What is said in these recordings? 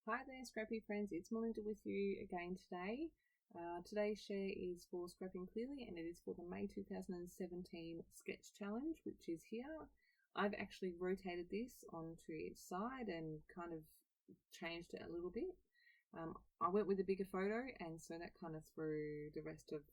Hi there, Scrappy friends. It's Melinda with you again today. Today's share is for Scrapping Clearly, and it is for the May 2017 Sketch Challenge, which is here. I've actually rotated this onto its side and kind of changed it a little bit. I went with a bigger photo, and so that kind of threw the rest of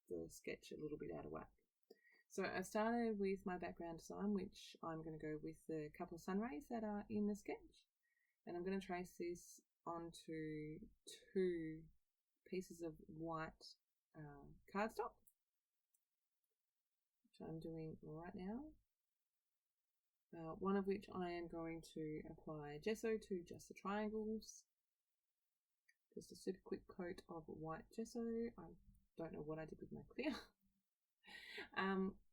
the sketch a little bit out of whack. So I started with my background design, which I'm going to go with the couple of sun rays that are in the sketch. And I'm going to trace this onto two pieces of white cardstock, which I'm doing right now. One of which I am going to apply gesso to just the triangles. Just a super quick coat of white gesso. I don't know what I did with my clear.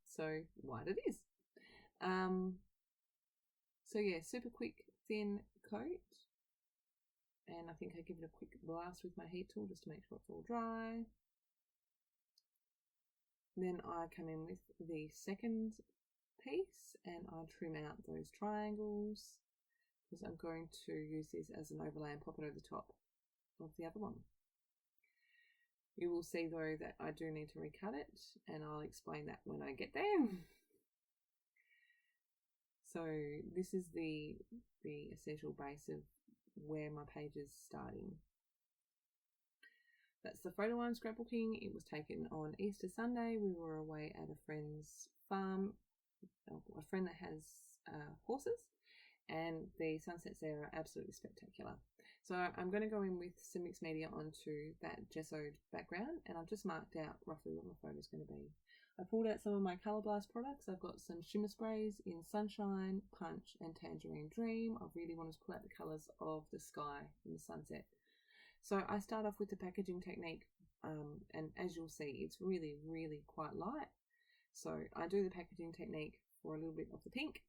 So white it is. So yeah, super quick thin coat. And I think I give it a quick blast with my heat tool just to make sure it's all dry. Then I come in with the second piece and I trim out those triangles because I'm going to use this as an overlay and pop it over the top of the other one. You will see though that I do need to recut it, and I'll explain that when I get there. So this is the essential base of where my page is starting. That's the photo I'm scrapbooking. It was taken on Easter Sunday. We were away at a friend's farm, a friend that has horses, and the sunsets there are absolutely spectacular. So I'm going to go in with some mixed media onto that gessoed background, and I've just marked out roughly what my photo is going to be. I pulled out some of my Colour Blast products. I've got some shimmer sprays in Sunshine, Punch and Tangerine Dream. I really want to pull out the colours of the sky in the sunset. So I start off with the packaging technique, and as you'll see, it's really, really quite light. So I do the packaging technique for a little bit of the pink,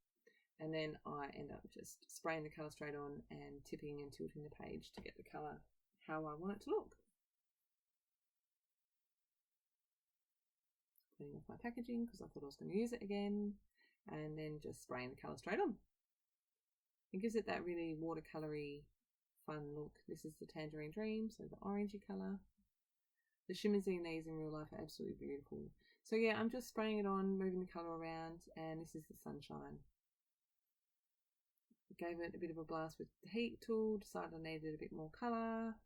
and then I end up just spraying the colour straight on and tipping and tilting the page to get the colour how I want it to look. Cleaning off my packaging because I thought I was going to use it again, and then just spraying the colour straight on. It gives it that really watercolory fun look. This is the Tangerine Dream, so the orangey colour. The shimmers in these in real life are absolutely beautiful. So yeah, I'm just spraying it on, moving the colour around, and this is the Sunshine. Gave it a bit of a blast with the heat tool, decided I needed a bit more colour.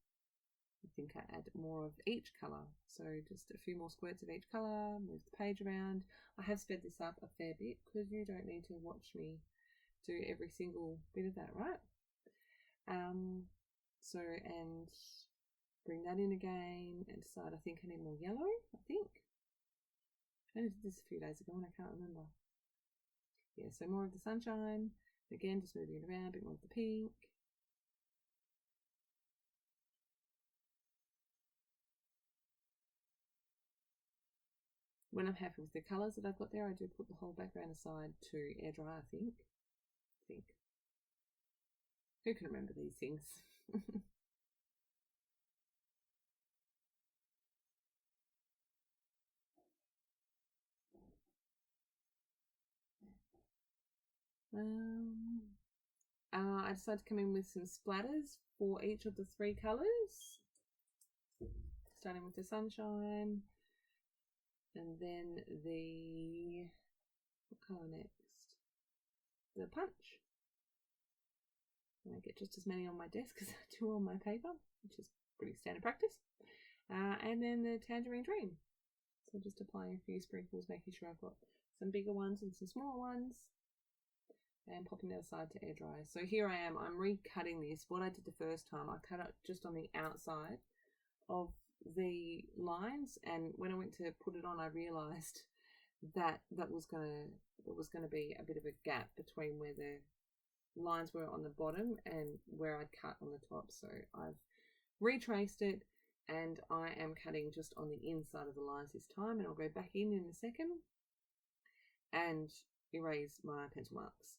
I think I add more of each colour, so just a few more squirts of each colour, move the page around. I have sped this up a fair bit because you don't need to watch me do every single bit of that, right? So, and bring that in again and decide I think I need more yellow, I think. I did this a few days ago and I can't remember. Yeah, so more of the Sunshine. Again, just moving it around, a bit more of the pink. When I'm happy with the colours that I've got there, I do put the whole background aside to air dry, I think. Who can remember these things? I decided to come in with some splatters for each of the three colours. Starting with the Sunshine, and then the, what colour next? The Punch. And I get just as many on my desk as I do on my paper, which is pretty standard practice. And then the Tangerine Dream. So just applying a few sprinkles, making sure I've got some bigger ones and some smaller ones, and popping that aside to air dry. So here I am, I'm recutting this. What I did the first time, I cut it just on the outside of the lines, and when I went to put it on, I realized that was gonna be a bit of a gap between where the lines were on the bottom and where I'd cut on the top. So I've retraced it, and I am cutting just on the inside of the lines this time, and I'll go back in a second and erase my pencil marks.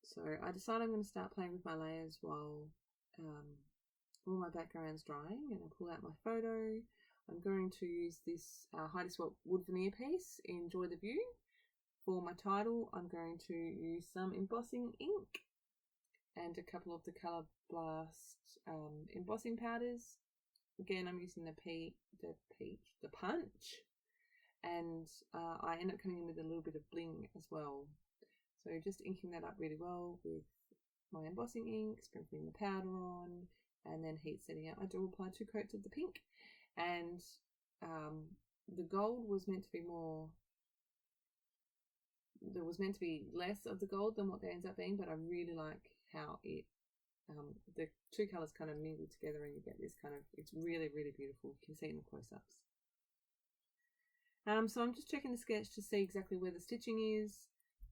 So I decided I'm going to start playing with my layers while all my background's drying, and I pull out my photo. I'm going to use this Heidi Swap wood veneer piece, Enjoy the View. For my title, I'm going to use some embossing ink and a couple of the Colour Blast embossing powders. Again, I'm using the punch, and I end up coming in with a little bit of bling as well. So just inking that up really well with my embossing ink, sprinkling the powder on, and then heat setting out. I do apply 2 coats of the pink, and the gold was meant to be more. There was meant to be less of the gold than what there ends up being, but I really like how it the 2 colours kind of mingle together, and you get this kind of, it's really, really beautiful. You can see it in the close-ups. So I'm just checking the sketch to see exactly where the stitching is,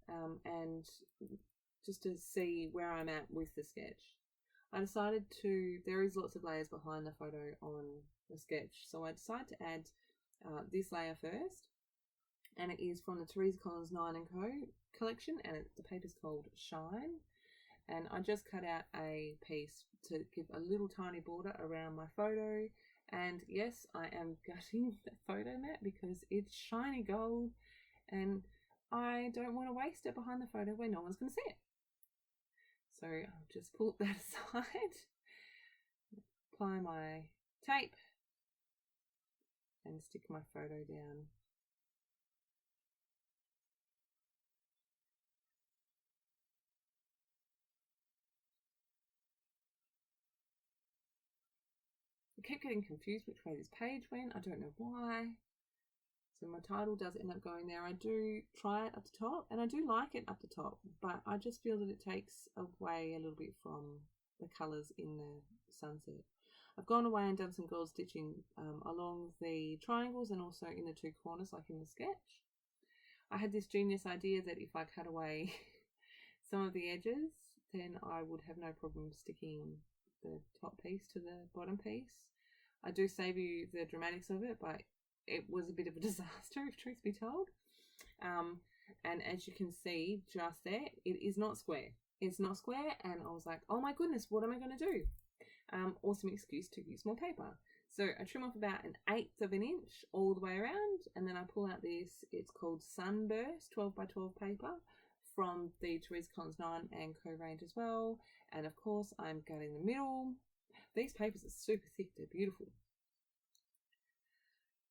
and just to see where I'm at with the sketch. I decided there is lots of layers behind the photo on the sketch, so I decided to add this layer first, and it is from the Teresa Collins 9 & Co collection, and the paper's called Shine. And I just cut out a piece to give a little tiny border around my photo. And yes, I am gutting the photo mat because it's shiny gold, and I don't want to waste it behind the photo where no one's going to see it. So I'll just pull that aside, apply my tape, and stick my photo down. I keep getting confused which way this page went. I don't know why. So my title does end up going there. I do try it up the top, and I do like it up the top, but I just feel that it takes away a little bit from the colours in the sunset. I've gone away and done some gold stitching along the triangles and also in the 2 corners, like in the sketch. I had this genius idea that if I cut away some of the edges, then I would have no problem sticking the top piece to the bottom piece. I do save you the dramatics of it, but it was a bit of a disaster, if truth be told. And as you can see just there, it is not square. It's not square, and I was like, oh my goodness, what am I going to do? Awesome excuse to use more paper. So I trim off about 1/8 of an inch all the way around, and then I pull out this, it's called Sunburst 12 by 12 paper from the Teresa Collins 9 & Co range as well. And of course, I'm gutting the middle. These papers are super thick, they're beautiful.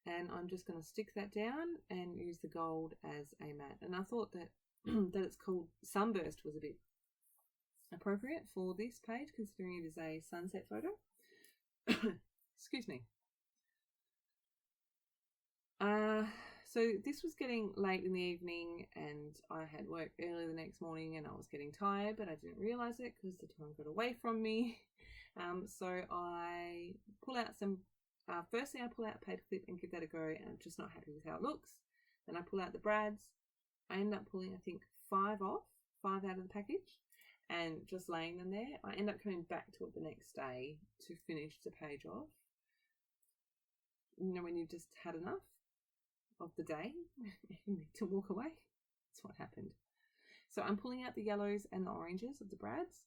And I'm just going to stick that down and use the gold as a mat. And I thought that that it's called Sunburst was a bit appropriate for this page, considering it is a sunset photo. Excuse me. So this was getting late in the evening, and I had work early the next morning, and I was getting tired, but I didn't realize it because the time got away from me. So I pull out some, firstly I pull out a paper clip and give that a go, and I'm just not happy with how it looks. Then I pull out the brads. I end up pulling, I think, 5 out of the package, and just laying them there. I end up coming back to it the next day to finish the page off. You know, when you've just had enough of the day, you need to walk away. That's what happened. So I'm pulling out the yellows and the oranges of the brads.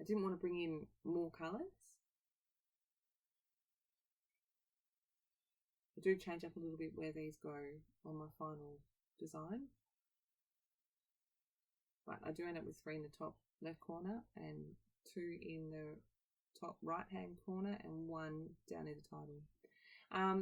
I didn't want to bring in more colours. I do change up a little bit where these go on my final design. But I do end up with 3 in the top left corner and 2 in the top right hand corner and 1 down near the title.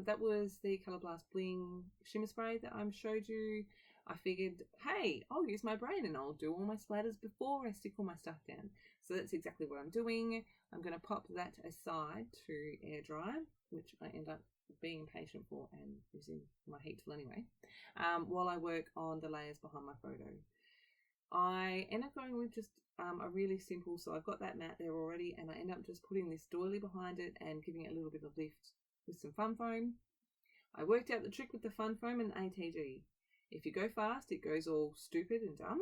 That was the Colour Blast Bling Shimmer Spray that I showed you. I figured, hey, I'll use my brain and I'll do all my splatters before I stick all my stuff down. So that's exactly what I'm doing. I'm going to pop that aside to air dry, which I end up being impatient for and using my heat tool anyway, while I work on the layers behind my photo. I end up going with just a really simple, so I've got that mat there already, and I end up just putting this doily behind it and giving it a little bit of lift with some fun foam. I worked out the trick with the fun foam and ATG. If you go fast, it goes all stupid and dumb,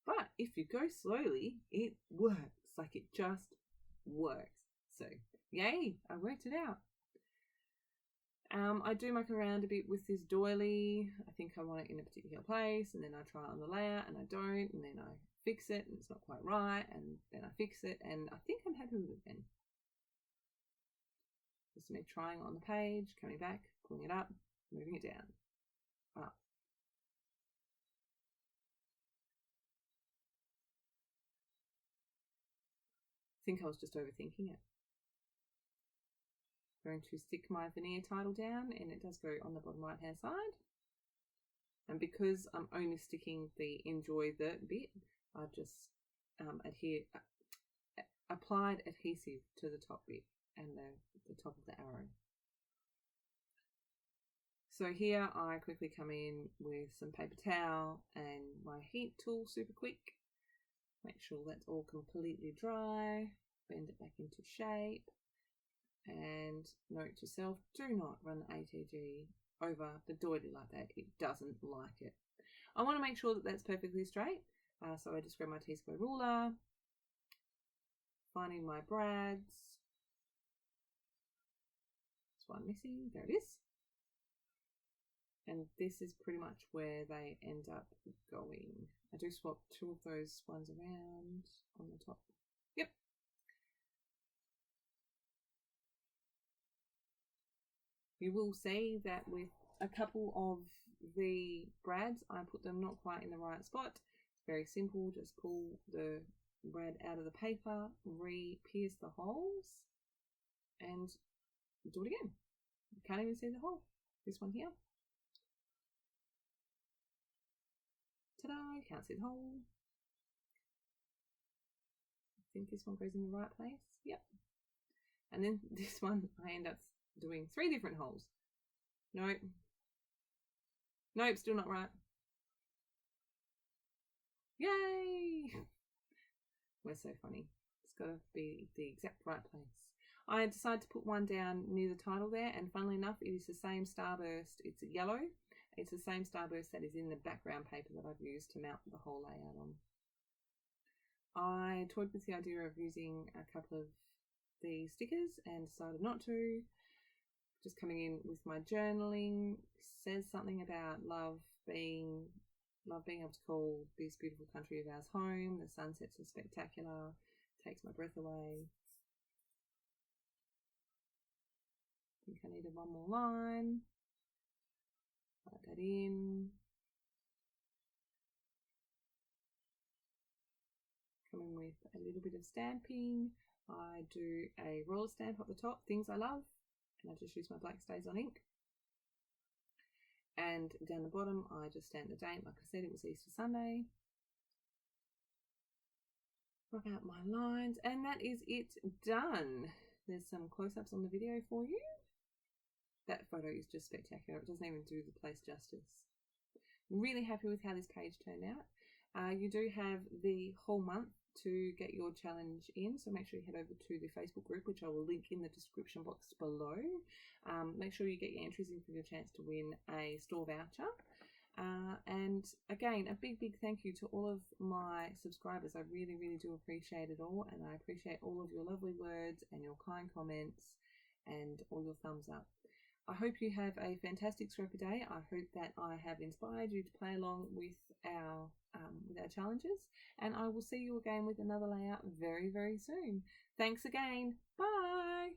but if you go slowly, it works. Like, it just works. So yay, I worked it out. I do muck around a bit with this doily. I think I want it in a particular place, and then I try it on the layer and I don't, and then I fix it and it's not quite right, and then I fix it, and I think I'm happy with it then. Just me trying on the page, coming back, pulling it up, moving it down. Up. I think I was just overthinking it. I'm going to stick my veneer title down, and it does go on the bottom right hand side. And because I'm only sticking the enjoy the bit, I've just applied adhesive to the top bit and the top of the arrow. So here I quickly come in with some paper towel and my heat tool super quick. Make sure that's all completely dry. Bend it back into shape. And note to self, do not run the ATG over the doily like that. It doesn't like it. I want to make sure that that's perfectly straight. So I just grab my T-square ruler, finding my brads. There's one missing. There it is. And this is pretty much where they end up going. I do swap two of those ones around on the top. Yep. You will see that with a couple of the brads, I put them not quite in the right spot. It's very simple. Just pull the brad out of the paper, re-pierce the holes, and do it again. You can't even see the hole. This one here. Ta-da, can't see the hole. I think this one goes in the right place. Yep. And then this one, I end up doing 3 different holes. Nope. Nope, still not right. Yay! We're so funny. It's got to be the exact right place. I decided to put one down near the title there, and funnily enough, it is the same starburst. It's yellow. It's the same starburst that is in the background paper that I've used to mount the whole layout on. I toyed with the idea of using a couple of the stickers and decided not to. Just coming in with my journaling, says something about love being able to call this beautiful country of ours home. The sunsets are spectacular. Takes my breath away. I think I needed one more line. Write that in. Coming with a little bit of stamping. I do a roller stamp up the top, things I love, and I just use my black Stays On ink. And down the bottom, I just stamp the date. Like I said, it was Easter Sunday. Rub out my lines, and that is it done. There's some close-ups on the video for you. That photo is just spectacular. It doesn't even do the place justice. Really happy with how this page turned out. You do have the whole month to get your challenge in, so make sure you head over to the Facebook group, which I will link in the description box below. Make sure you get your entries in for your chance to win a store voucher. And again, a big thank you to all of my subscribers. I really do appreciate it all, and I appreciate all of your lovely words and your kind comments and all your thumbs up. I hope you have a fantastic scrappy day. I hope that I have inspired you to play along with our challenges, and I will see you again with another layout very soon. Thanks again. Bye.